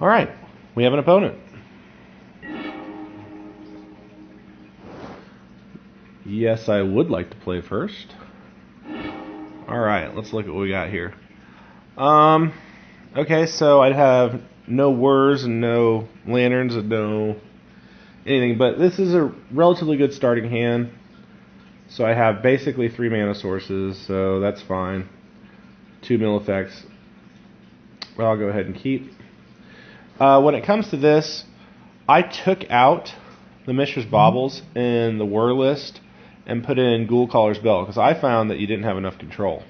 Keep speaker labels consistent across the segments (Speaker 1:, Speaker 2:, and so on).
Speaker 1: Alright, we have an opponent. Yes, I would like to play first. Alright, let's look at what we got here. Okay, so I'd have no Whirs and no Lanterns and no anything, but this is a relatively good starting hand. So I have basically 3 mana sources, so that's fine. 2 mill effects. Well, I'll go ahead and keep. When it comes to this, I took out the Mishra's Baubles in the Whir list and put in Ghoulcaller's Bell because I found that you didn't have enough control.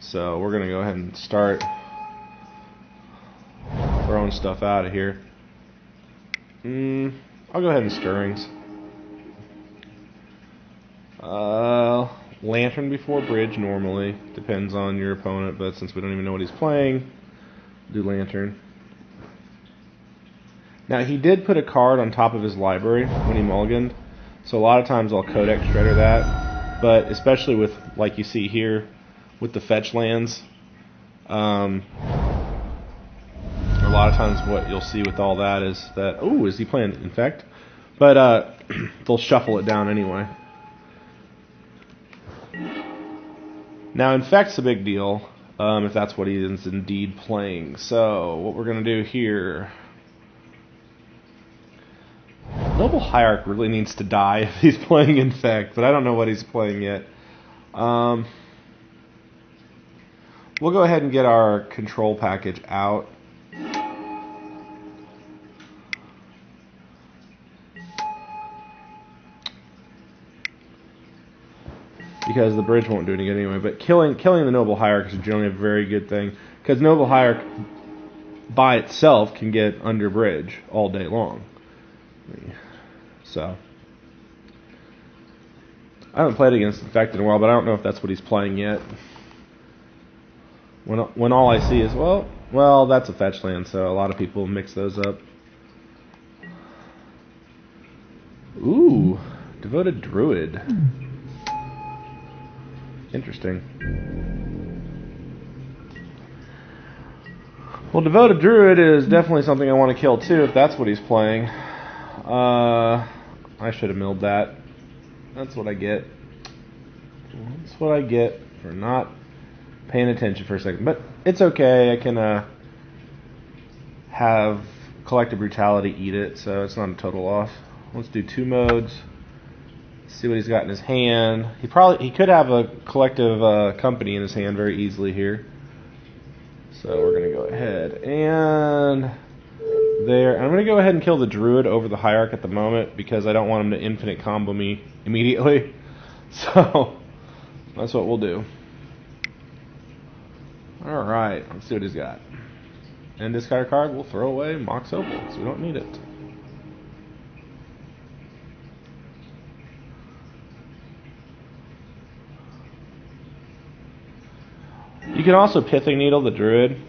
Speaker 1: So we're going to go ahead and start throwing stuff out of here. I'll go ahead and Stirrings. Lantern before Bridge normally. Depends on your opponent, but since we don't even know what he's playing, do Lantern. Now, he did put a card on top of his library when he mulliganed, so a lot of times I'll Codex Shredder that, but especially with, like you see here, with the fetch lands, a lot of times what you'll see with all that is that, oh, is he playing Infect? But they'll shuffle it down anyway. Now, Infect's a big deal, if that's what he is indeed playing. So, what we're going to do here... Noble Hierarch really needs to die if he's playing Infect, but I don't know what he's playing yet. We'll go ahead and get our control package out. Because the bridge won't do any good anyway. But killing the Noble Hierarch is generally a very good thing. Because Noble Hierarch by itself can get under bridge all day long. So I haven't played against Infect in a while, but I don't know if that's what he's playing yet. When all I see is, well, that's a fetch land, so a lot of people mix those up. Ooh, Devoted Druid. Interesting. Well, Devoted Druid is definitely something I want to kill too, if that's what he's playing. I should have milled that. That's what I get. That's what I get for not paying attention for a second. But it's okay. I can have Collective Brutality eat it, so it's not a total loss. Let's do 2 modes. See what he's got in his hand. He could have a Collective Company in his hand very easily here. So we're gonna go ahead and there. I'm gonna go ahead and kill the Druid over the Hierarch at the moment because I don't want him to infinite combo me immediately. So that's what we'll do. All right, let's see what he's got. And discard a card. We'll throw away Mox Opal because we don't need it. You can also Pithing Needle the Druid.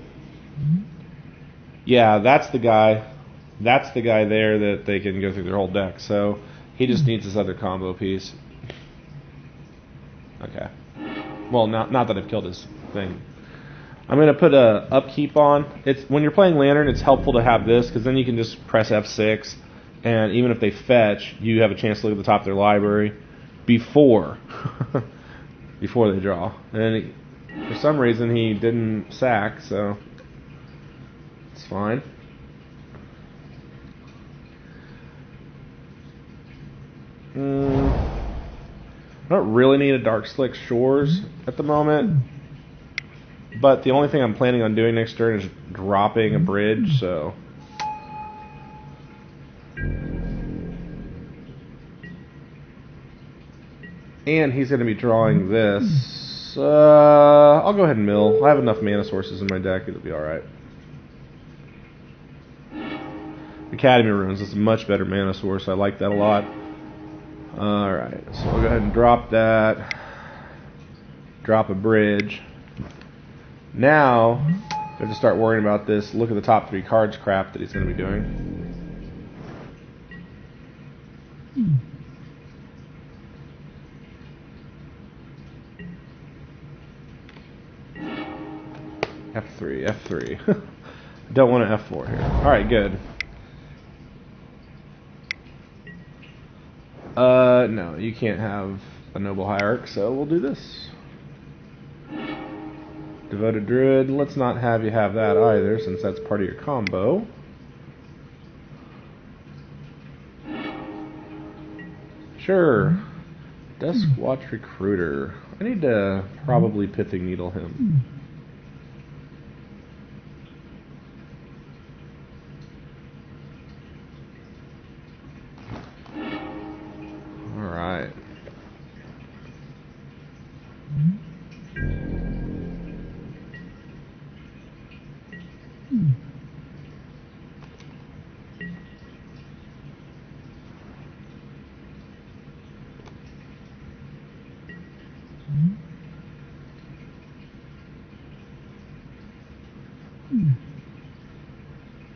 Speaker 1: Yeah, that's the guy. That's the guy there that they can go through their whole deck. So he just needs this other combo piece. Okay. Well, not that I've killed his thing. I'm going to put a upkeep on. When you're playing Lantern, it's helpful to have this because then you can just press F6, and even if they fetch, you have a chance to look at the top of their library before they draw. And for some reason, he didn't sack, so it's fine. I don't really need a Dark Slick Shores at the moment, but the only thing I'm planning on doing next turn is dropping a bridge, so... And he's going to be drawing this. I'll go ahead and mill. I have enough mana sources in my deck, it'll be alright. Academy Runes is a much better mana source, I like that a lot. Alright, so we'll go ahead and drop that. Drop a bridge. Now, I have to start worrying about this. Look at the top 3 cards crap that he's going to be doing. F3. Don't want to F4 here. Alright, good. No, you can't have a Noble Hierarch, so we'll do this. Devoted Druid, let's not have you have that either, since that's part of your combo. Sure. Duskwatch Recruiter. I need to probably Pithing Needle him. Alright.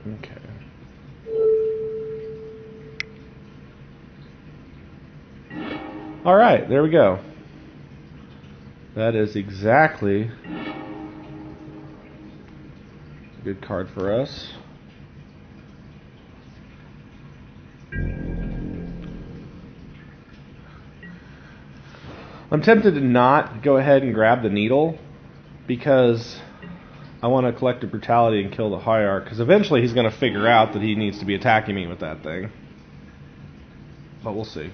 Speaker 1: Okay. Alright, there we go. That is exactly a good card for us. I'm tempted to not go ahead and grab the needle because I want to collect the brutality and kill the Hierarch, because eventually he's going to figure out that he needs to be attacking me with that thing. But we'll see.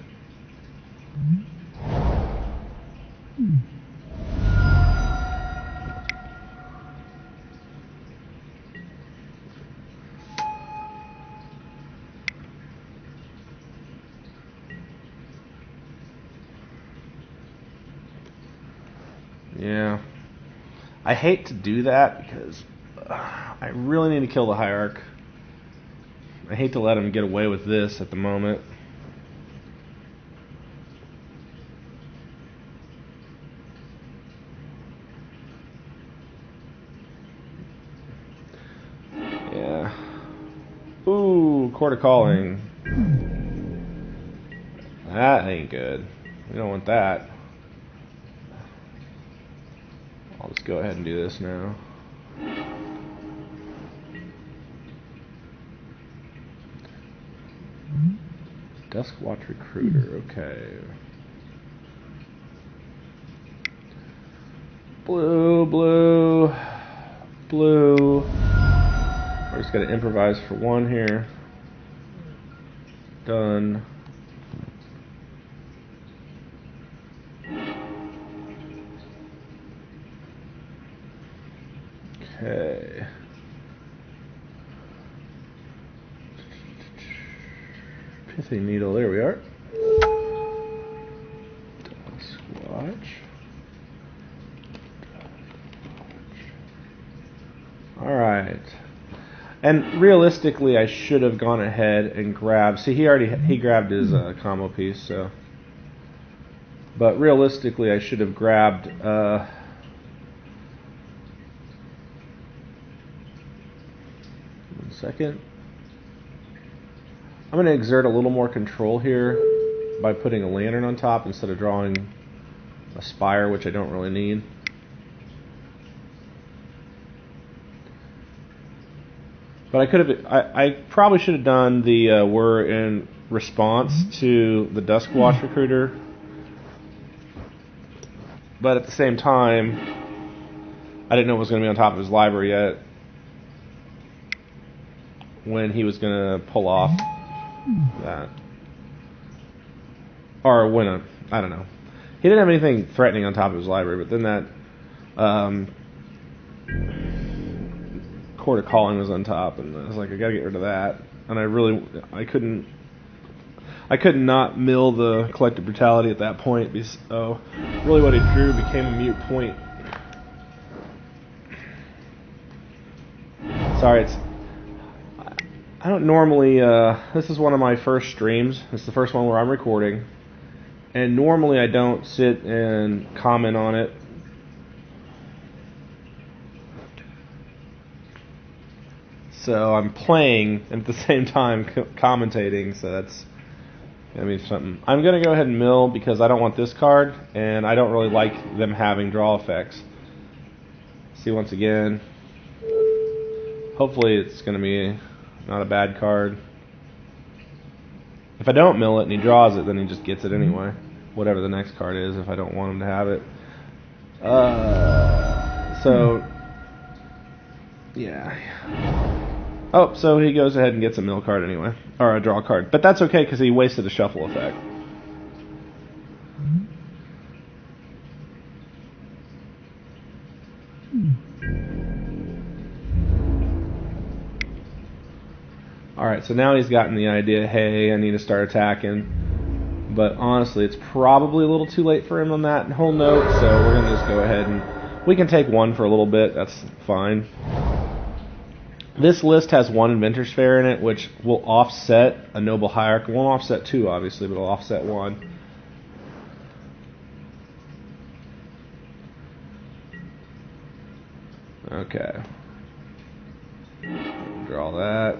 Speaker 1: Yeah. I hate to do that because I really need to kill the Hierarch. I hate to let him get away with this at the moment. Yeah. Ooh, Court of Calling. That ain't good. We don't want that. I'll just go ahead and do this now. Duskwatch Recruiter, okay. Blue, blue, blue. We're just gonna improvise for one here. Done. Okay. Pithing Needle, there we are. Duskwatch. Alright. And realistically, I should have gone ahead and grabbed. See, he grabbed his combo piece, so. But realistically, I should have grabbed. One second. I'm going to exert a little more control here by putting a lantern on top instead of drawing a spire, which I don't really need. But I could have. I probably should have done the Whir in response to the Duskwatch Recruiter. But at the same time, I didn't know it was going to be on top of his library yet when he was going to pull off that. Or when I don't know. He didn't have anything threatening on top of his library, but then that Court of Calling was on top, and I was like, I gotta get rid of that. And I could not mill the Collective Brutality at that point, so really what he drew became a mute point. Sorry, I don't normally, this is one of my first streams. It's the first one where I'm recording. And normally I don't sit and comment on it. So I'm playing and at the same time commentating, so that's gonna be something. I'm gonna go ahead and mill because I don't want this card, and I don't really like them having draw effects. See once again. Hopefully it's going to be not a bad card. If I don't mill it and he draws it, then he just gets it anyway. Whatever the next card is, if I don't want him to have it. So, yeah. Oh, so he goes ahead and gets a mill card anyway. Or a draw card. But that's okay because he wasted a shuffle effect. Alright, so now he's gotten the idea, hey, I need to start attacking. But honestly, it's probably a little too late for him on that whole note, so we're going to just go ahead and... We can take one for a little bit, that's fine. This list has one Inventor's Fair in it, which will offset a Noble Hierarch. It won't offset two, obviously, but it'll offset one. Okay. Draw that.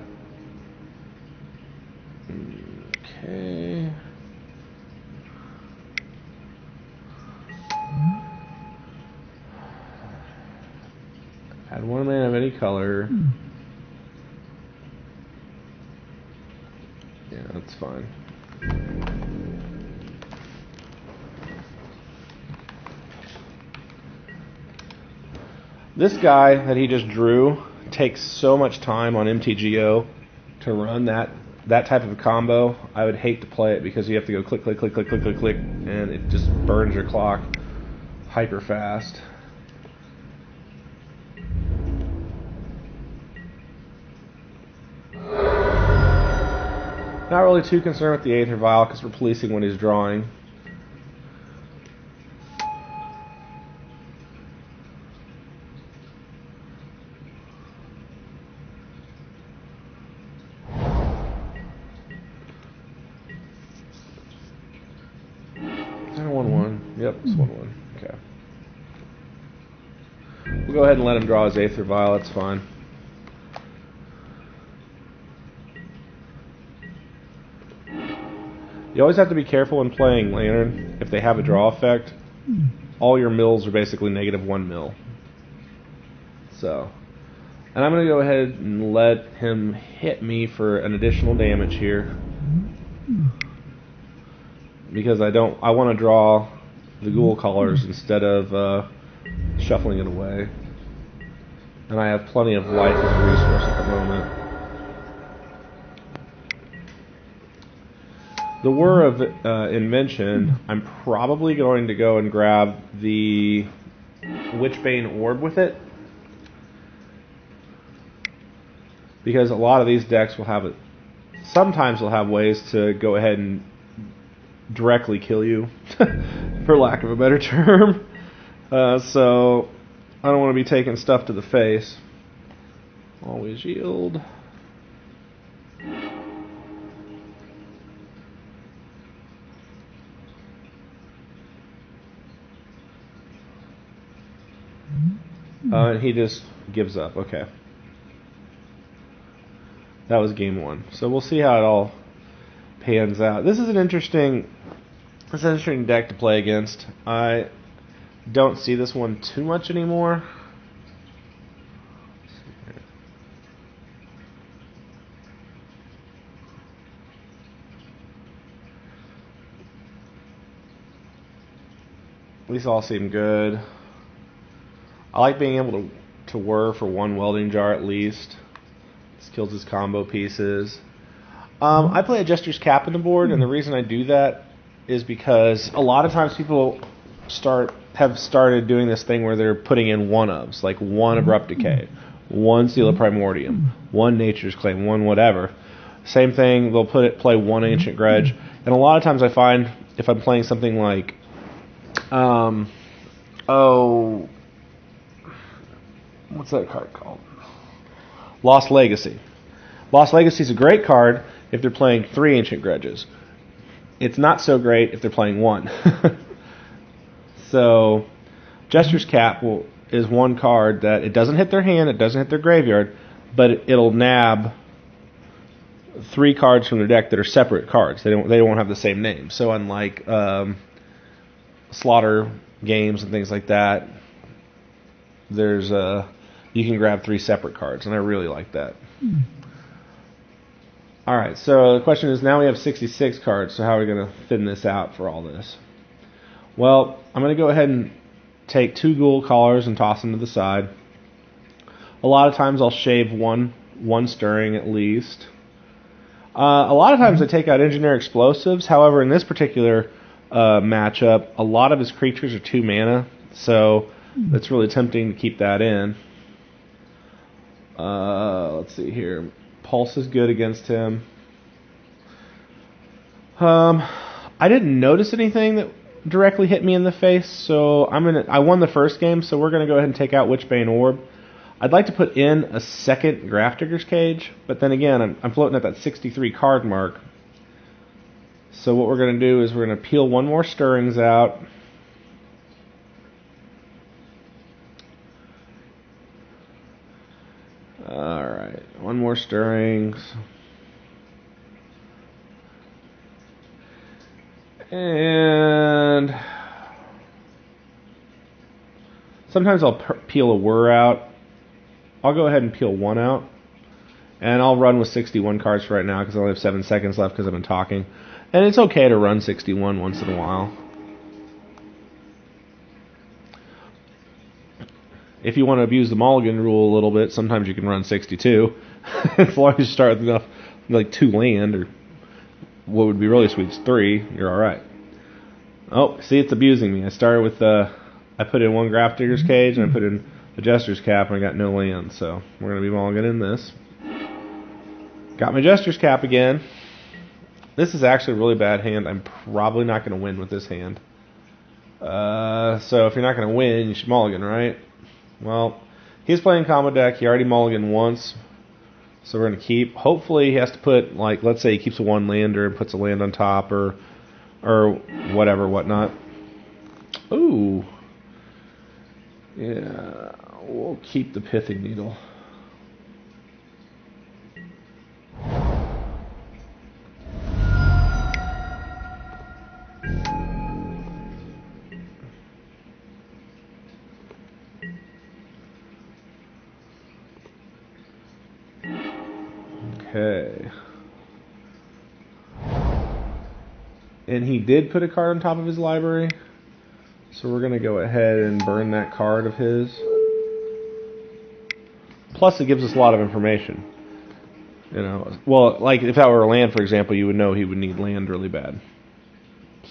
Speaker 1: Okay. Add one mana of any color. Yeah, that's fine. This guy that he just drew takes so much time on MTGO to run that type of a combo. I would hate to play it because you have to go click, click, click, click, click, click, click, and it just burns your clock hyper fast. Not really too concerned with the Aether Vial because we're policing what he's drawing. Is that a 1/1? Yep, it's 1/1. Okay. We'll go ahead and let him draw his Aether Vial, that's fine. You always have to be careful when playing Lantern. If they have a draw effect, all your mills are basically -1 mill. So, and I'm going to go ahead and let him hit me for an additional damage here. Because I want to draw the Ghoul Callers instead of shuffling it away. And I have plenty of life as a resource at the moment. The Whir of Invention, I'm probably going to go and grab the Witchbane Orb with it. Because a lot of these decks will have it. Sometimes they'll have ways to go ahead and directly kill you, for lack of a better term. So I don't want to be taking stuff to the face. Always yield. And he just gives up. Okay. That was game one. So we'll see how it all pans out. This is an interesting deck to play against. I don't see this one too much anymore. These all seem good. I like being able to whir for one welding jar at least. This kills his combo pieces. I play a Jester's Cap in the board, and the reason I do that is because a lot of times people have started doing this thing where they're putting in one-ofs, like one Abrupt Decay, one Seal of Primordium, one Nature's Claim, one whatever. Same thing, they'll play one Ancient Grudge, and a lot of times I find if I'm playing something like, what's that card called? Lost Legacy. Lost Legacy is a great card if they're playing 3 Ancient Grudges. It's not so great if they're playing 1. So, Jester's Cap is one card that it doesn't hit their hand, it doesn't hit their graveyard, but it'll nab 3 cards from their deck that are separate cards. They won't have the same name. So unlike Slaughter games and things like that, there's you can grab 3 separate cards, and I really like that. Alright, so the question is, now we have 66 cards, so how are we going to thin this out for all this? Well, I'm going to go ahead and take 2 Ghoul Collars and toss them to the side. A lot of times I'll shave one stirring at least. A lot of times I take out Engineer Explosives. However, in this particular matchup, a lot of his creatures are 2 mana, so it's really tempting to keep that in. Let's see here. Pulse is good against him. I didn't notice anything that directly hit me in the face, so I won the first game, so we're gonna go ahead and take out Witchbane Orb. I'd like to put in a second Grafdigger's Cage, but then again, I'm floating at that 63 card mark. So what we're gonna do is we're gonna peel 1 more Stirrings out. Alright, 1 more Stirrings. And sometimes I'll peel a Whir out. I'll go ahead and peel 1 out. And I'll run with 61 cards for right now because I only have 7 seconds left because I've been talking. And it's okay to run 61 once in a while. If you want to abuse the mulligan rule a little bit, sometimes you can run 62. As long as you start with enough, like 2 land, or what would be really sweet is 3, you're alright. Oh, see, it's abusing me. I started with, I put in 1 Grafdigger's Cage, and I put in the Jester's Cap, and I got no land, so we're going to be mulligan in this. Got my Jester's Cap again. This is actually a really bad hand. I'm probably not going to win with this hand. So if you're not going to win, you should mulligan, right? Well, he's playing combo deck. He already mulliganed once, so we're going to keep. Hopefully he has to put, like, let's say he keeps a 1 lander and puts a land on top, or whatever, whatnot. Ooh. Yeah, we'll keep the Pithing Needle. Okay. And he did put a card on top of his library, so we're going to go ahead and burn that card of his. Plus, it gives us a lot of information. You know, well, like if that were a land, for example, you would know he would need land really bad.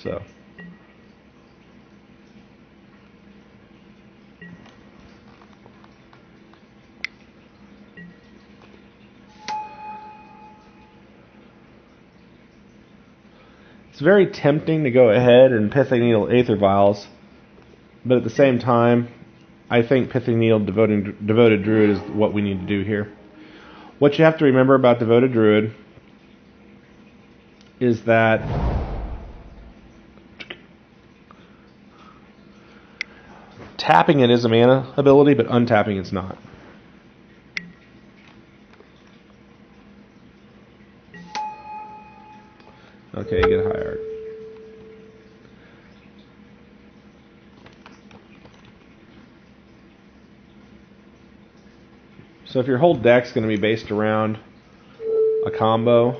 Speaker 1: So. It's very tempting to go ahead and Pithing Needle Aether Vials, but at the same time, I think Pithing Needle Devoted Druid is what we need to do here. What you have to remember about Devoted Druid is that tapping it is a mana ability, but untapping it's not. Okay, get high art. So if your whole deck's going to be based around a combo,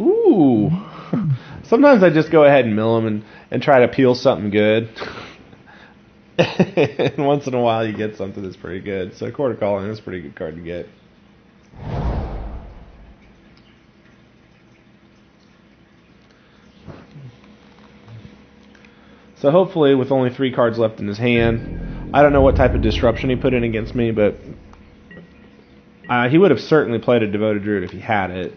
Speaker 1: ooh, sometimes I just go ahead and mill them and try to peel something good. And once in a while you get something that's pretty good. So Quarter Calling is a pretty good card to get. So hopefully, with only 3 cards left in his hand, I don't know what type of disruption he put in against me, but he would have certainly played a Devoted Druid if he had it.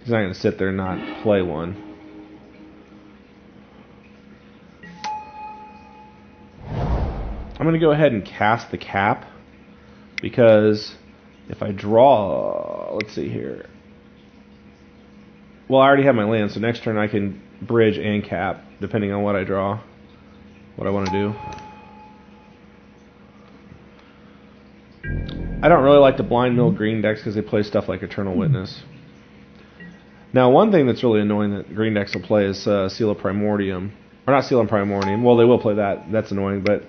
Speaker 1: He's not going to sit there and not play one. I'm going to go ahead and cast the Cap, because if I draw, let's see here. Well, I already have my land, so next turn I can bridge and cap, depending on what I draw. What I want to do. I don't really like the blind mill green decks because they play stuff like Eternal Witness. Now, one thing that's really annoying that green decks will play is Seal of Primordium. Or not Seal of Primordium. Well, they will play that. That's annoying. But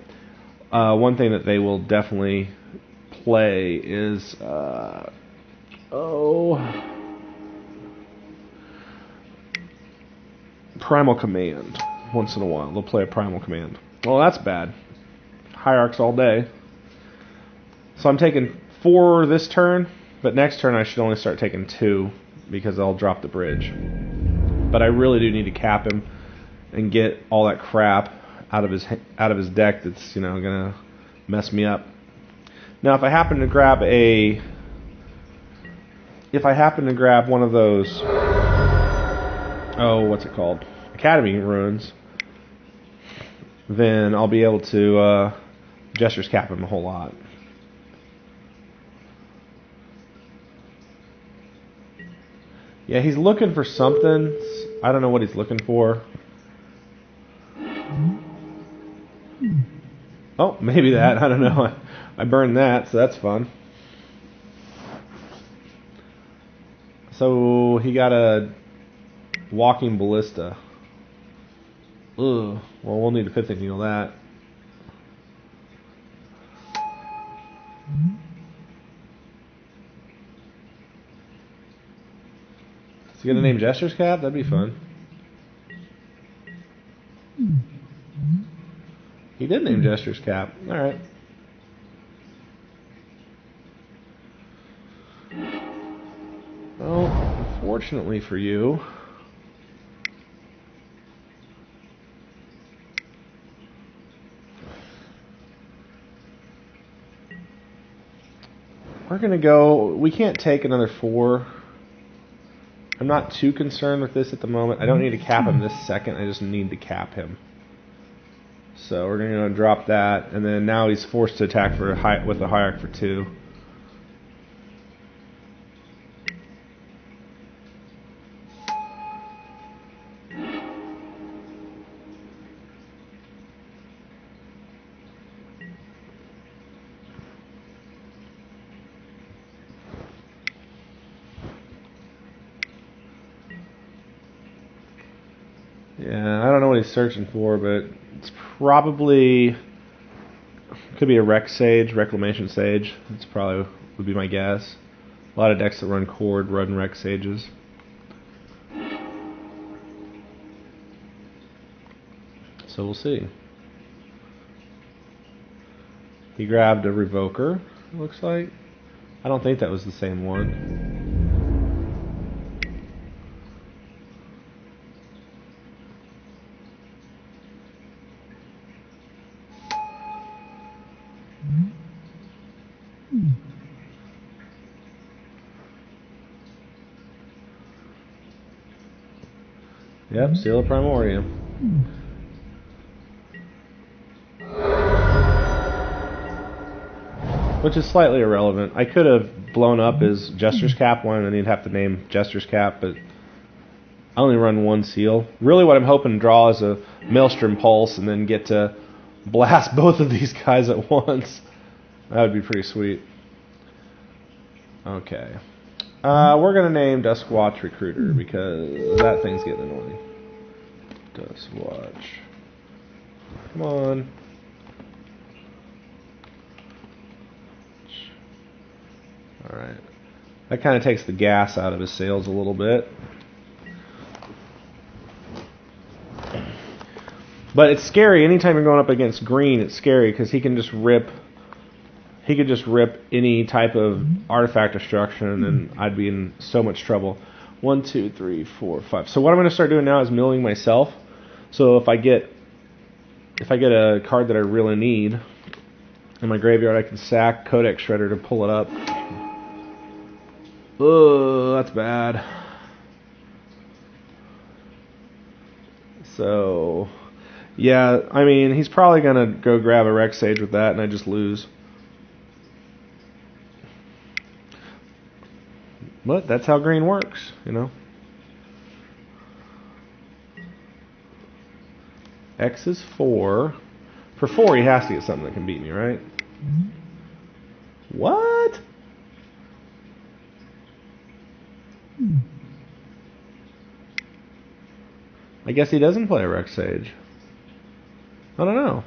Speaker 1: One thing that they will definitely play is Primal Command. Once in a while, they'll play a Primal Command. Well, that's bad. Hierarchs all day. So I'm taking 4 this turn, but next turn I should only start taking 2 because I'll drop the bridge. But I really do need to cap him and get all that crap out of his deck that's gonna mess me up. Now, if I happen to grab one of those, what's it called? Academy runes, then I'll be able to Jester's Cap him a whole lot. Yeah, he's looking for something. I don't know what he's looking for. Oh, maybe that. I don't know. I burned that, so that's fun. So he got a Walking Ballista. Ugh. Well, we'll need to Pithing Needle that. Is he gonna name Jester's Cap? That'd be fun. He did name Jester's Cap. Alright. Well, unfortunately for you, we're going to go. We can't take another 4. I'm not too concerned with this at the moment. I don't need to cap him this second. I just need to cap him. So we're going to drop that, and then now he's forced to attack with a Hierarch for 2. Yeah, I don't know what he's searching for, but it's probably could be a Reclamation Sage. That's probably would be my guess. A lot of decks that run Chord run Rec Sages. So we'll see. He grabbed a Revoker, looks like. I don't think that was the same one. Yep, Seal of Primordium. Which is slightly irrelevant. I could have blown up his Jester's Cap one, and he'd have to name Jester's Cap, but I only run 1 seal. Really what I'm hoping to draw is a Maelstrom Pulse and then get to blast both of these guys at once. That would be pretty sweet. Okay. We're going to name Duskwatch Recruiter because that thing's getting annoying. Duskwatch. Come on. Alright. That kind of takes the gas out of his sails a little bit. But it's scary. Anytime you're going up against green, it's scary because he can just rip... He could just rip any type of artifact destruction, and I'd be in so much trouble. 1, 2, 3, 4, 5. So what I'm going to start doing now is milling myself. So if I get a card that I really need in my graveyard, I can sack Codex Shredder to pull it up. Oh, that's bad. So, yeah, I mean, he's probably going to go grab a Rec Sage with that, and I just lose. But that's how green works, you know. X is 4. For 4, he has to get something that can beat me, right? What? I guess he doesn't play a Rec Sage. I don't know.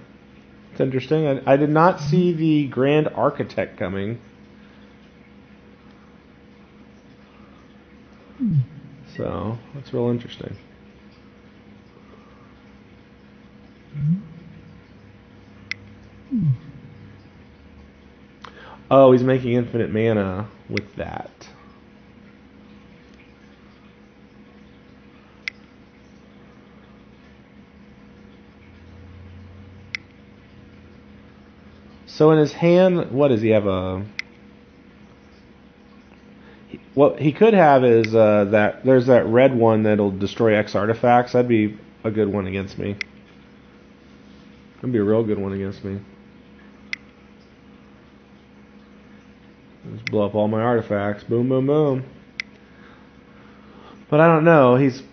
Speaker 1: It's interesting. I did not see the Grand Architect coming. So, that's real interesting. Oh, he's making infinite mana with that. So in his hand, what does he have? What he could have is that there's that red one that'll destroy X artifacts. That'd be a good one against me. That'd be a real good one against me. Just blow up all my artifacts. Boom, boom, boom. But I don't know. He's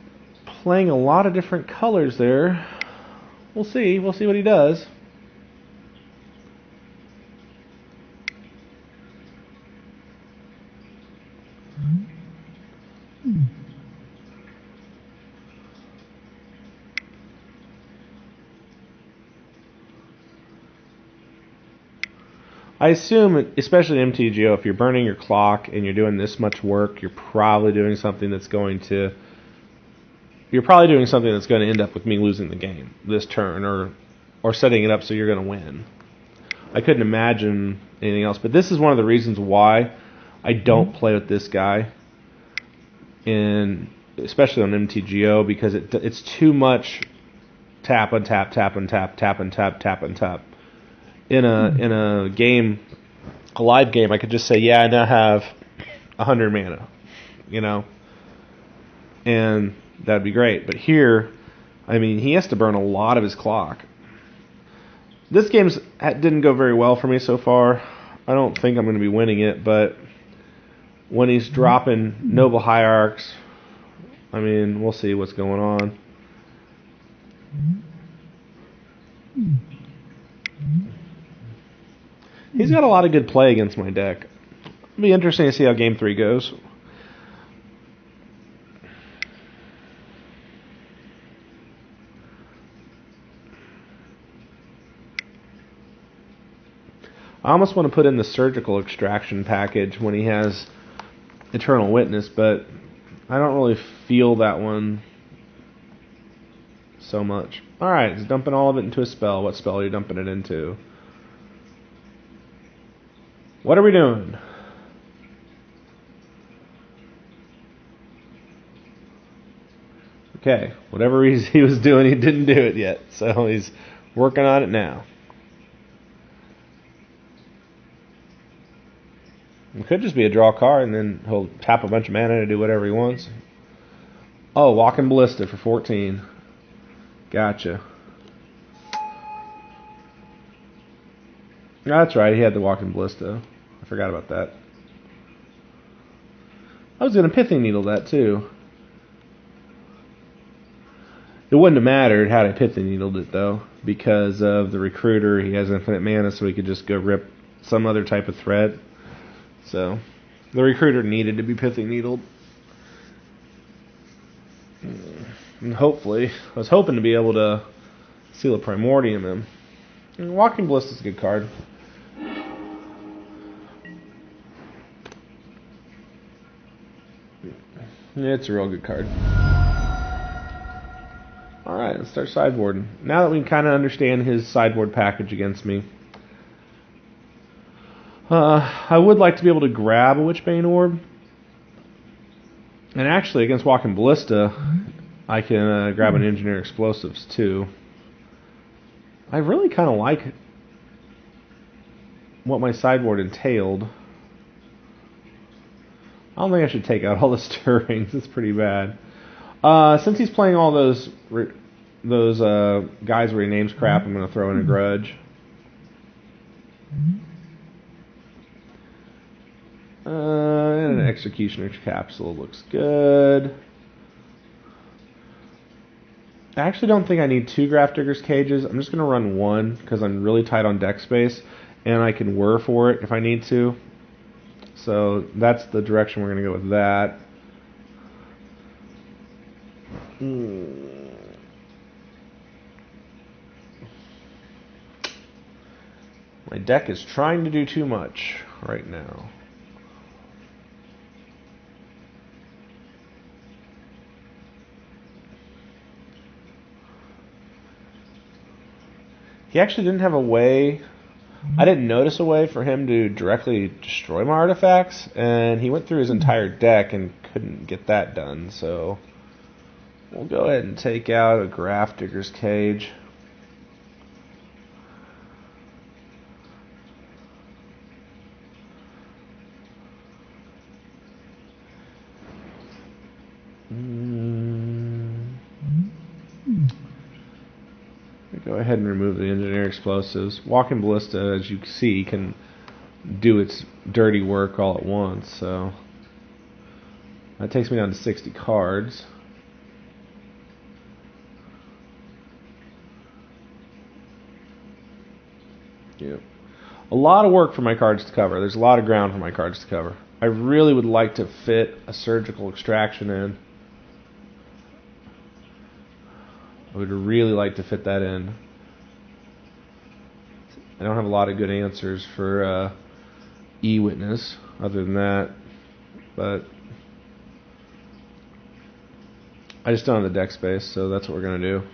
Speaker 1: playing a lot of different colors there. We'll see. We'll see what he does. I assume, especially in MTGO, if you're burning your clock and you're doing this much work, you're probably doing something that's going to end up with me losing the game this turn, or setting it up so you're going to win. I couldn't imagine anything else, but this is one of the reasons why I don't play with this guy, especially on MTGO, because it's too much tap and tap, tap and tap, tap and tap, tap and tap. In a game, a live game, I could just say, yeah, I now have 100 mana, and that'd be great. But here, I mean, he has to burn a lot of his clock. This game didn't go very well for me so far. I don't think I'm going to be winning it, but when he's dropping Noble Hierarchs, I mean, we'll see what's going on. He's got a lot of good play against my deck. It'll be interesting to see how Game 3 goes. I almost want to put in the Surgical Extraction package when he has Eternal Witness, but I don't really feel that one so much. Alright, he's dumping all of it into a spell. What spell are you dumping it into? What are we doing? Okay, whatever he was doing, he didn't do it yet, so he's working on it now. It could just be a draw card, and then he'll tap a bunch of mana to do whatever he wants. Oh, Walking Ballista for 14. Gotcha. That's right, he had the Walking Ballista. I forgot about that. I was going to Pithing Needle that too. It wouldn't have mattered had I Pithing Needled it though, because of the Recruiter. He has infinite mana, so he could just go rip some other type of threat. So the Recruiter needed to be Pithing Needled. And hopefully, I was hoping to be able to seal a Primordium him. And Walking Ballista is a good card. Yeah, it's a real good card. Alright, let's start sideboarding. Now that we kind of understand his sideboard package against me, I would like to be able to grab a Witchbane Orb. And actually, against Walking Ballista, I can grab an Engineer Explosives too. I really kind of like what my sideboard entailed. I don't think I should take out all the Stirrings. It's pretty bad. Since he's playing all those guys where he names crap, I'm going to throw in a Grudge. And an Executioner's Capsule looks good. I actually don't think I need 2 Grafdigger's Cages. I'm just going to run 1 because I'm really tight on deck space, and I can whir for it if I need to. So that's the direction we're going to go with that. My deck is trying to do too much right now. He actually didn't have a way. I didn't notice a way for him to directly destroy my artifacts, and he went through his entire deck and couldn't get that done, so we'll go ahead and take out a Graph Digger's Cage. Go ahead and remove the engineer explosives. Walking Ballista, as you see, can do its dirty work all at once, so that takes me down to 60 cards. Yep. A lot of work for my cards to cover. There's a lot of ground for my cards to cover. I really would like to fit a surgical extraction in. I would really like to fit that in. I don't have a lot of good answers for E-Witness other than that, but I just don't have the deck space, so that's what we're going to do.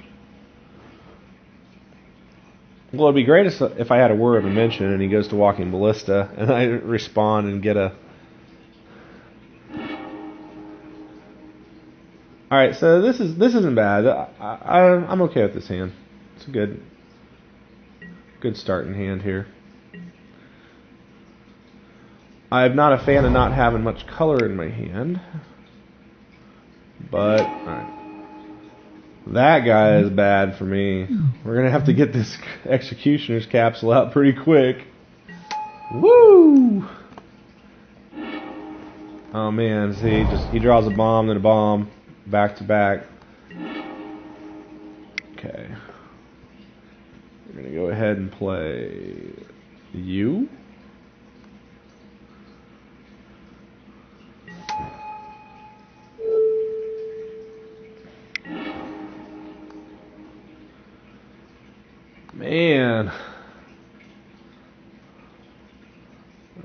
Speaker 1: Well, it'd be great if I had a Whir of Invention and he goes to Walking Ballista and I respond and get a... Alright, so this isn't bad. I'm okay with this hand. It's a good starting hand here. I'm not a fan of not having much color in my hand. But, alright. That guy is bad for me. We're going to have to get this Executioner's Capsule out pretty quick. Woo! Oh man, see, he draws a bomb, then a bomb. Back to back. Okay. We're going to go ahead and play you. Man.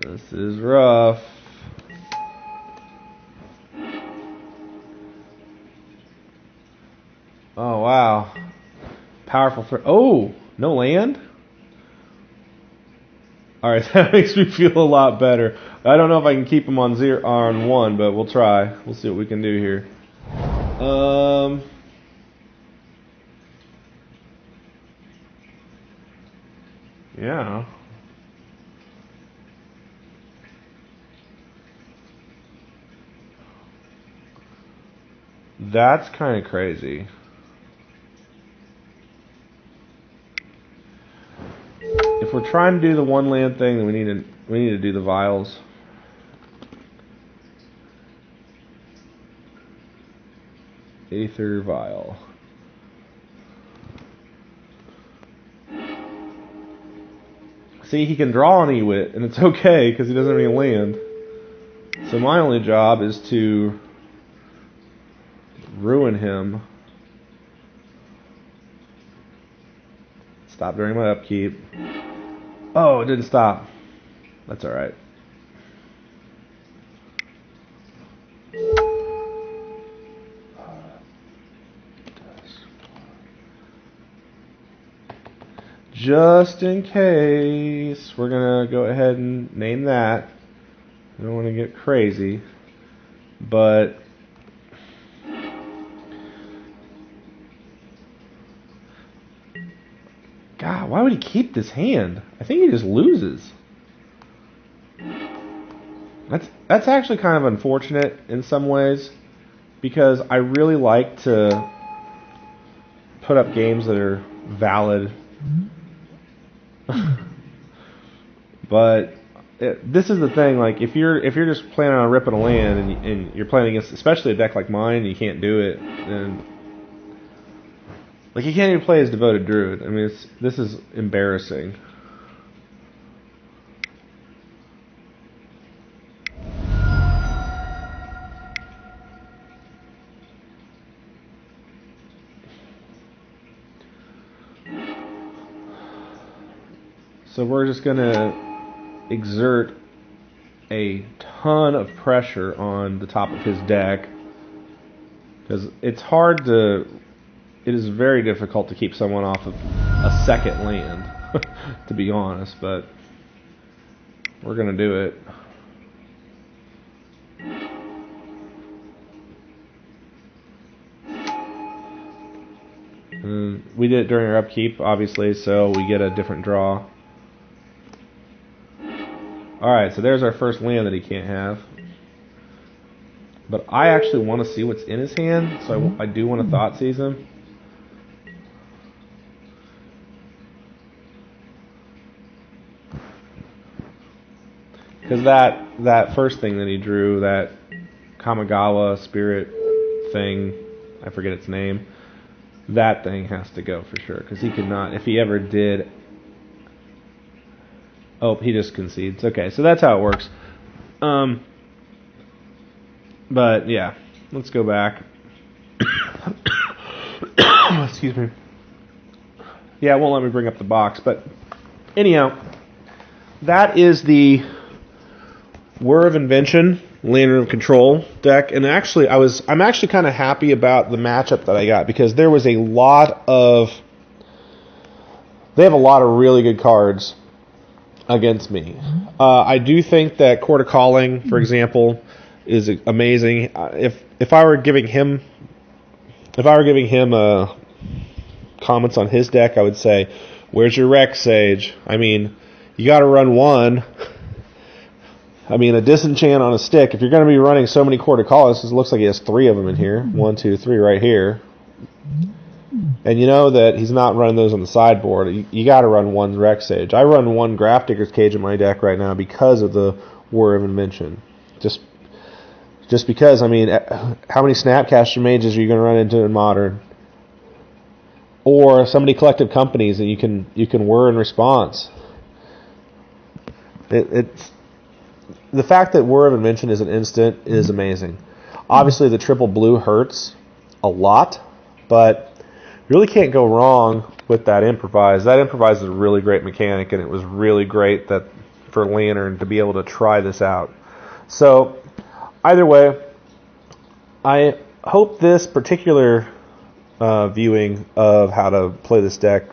Speaker 1: This is rough. Oh, wow. Powerful threat. Oh, no land? Alright, that makes me feel a lot better. I don't know if I can keep him on 1, but we'll try. We'll see what we can do here. Yeah. That's kind of crazy. If we're trying to do the one land thing, then we need to do the vials. Aether Vial. See, he can draw an Ewit, and it's okay because he doesn't have any land. So my only job is to ruin him. Stop during my upkeep. Oh, it didn't stop. That's alright. Just in case, we're going to go ahead and name that. I don't want to get crazy, but God, why would he keep this hand? I think he just loses. That's actually kind of unfortunate in some ways, because I really like to put up games that are valid. But this is the thing, like if you're just planning on ripping a land and you're playing against especially a deck like mine and you can't do it, then like you can't even play as Devoted Druid. I mean, this is embarrassing. So we're just going to exert a ton of pressure on the top of his deck, because it's hard to, it is very difficult to keep someone off of a second land, to be honest, but we're going to do it. And we did it during our upkeep, obviously, so we get a different draw. Alright, so there's our first land that he can't have. But I actually want to see what's in his hand, so I do want to Thoughtseize him. Because that first thing that he drew, that Kamigawa spirit thing, I forget its name, that thing has to go for sure. Because he could not, if he ever did... Oh, he just concedes. Okay, so that's how it works. But, yeah, let's go back. Excuse me. Yeah, it won't let me bring up the box. But, anyhow, that is the Whir of Invention, Lantern of Control deck. And actually, I'm actually kind of happy about the matchup that I got, because there was a lot of... They have a lot of really good cards against me. I do think that Court of Calling, for example, is amazing. If I were giving him comments on his deck, I would say, "Where's your Wreck, Sage?" I mean, you got to run one. I mean, a disenchant on a stick. If you're going to be running so many Court of Calling, it looks like he has 3 of them in here. 1, 2, 3, right here. And you know that he's not running those on the sideboard. You got to run one Wreck Sage. I run one Grafdigger's Cage in my deck right now because of the Whir of Invention. Just because, I mean, how many Snapcaster Mages are you going to run into in Modern? Or so many Collective Companies that you can Whir in response. It's the fact that Whir of Invention is an instant is amazing. Obviously, the triple blue hurts a lot, but you really can't go wrong with that Improvise. That Improvise is a really great mechanic, and it was really great that for Lantern to be able to try this out. So, either way, I hope this particular viewing of how to play this deck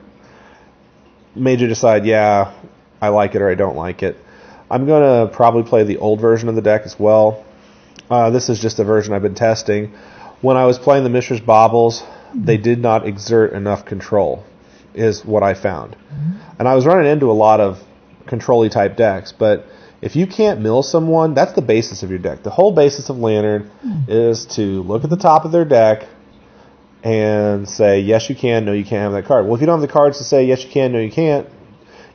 Speaker 1: made you decide, yeah, I like it or I don't like it. I'm going to probably play the old version of the deck as well. This is just a version I've been testing. When I was playing the Mishra's Baubles, they did not exert enough control, is what I found. And I was running into a lot of control-y type decks, but if you can't mill someone, that's the basis of your deck. The whole basis of Lantern is to look at the top of their deck and say, yes, you can, no, you can't have that card. Well, if you don't have the cards to say, yes, you can, no, you can't,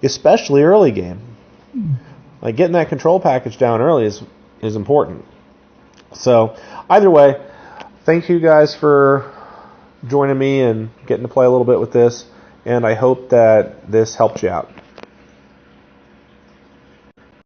Speaker 1: especially early game, like getting that control package down early is important. So, either way, thank you guys for joining me and getting to play a little bit with this, and I hope that this helped you out.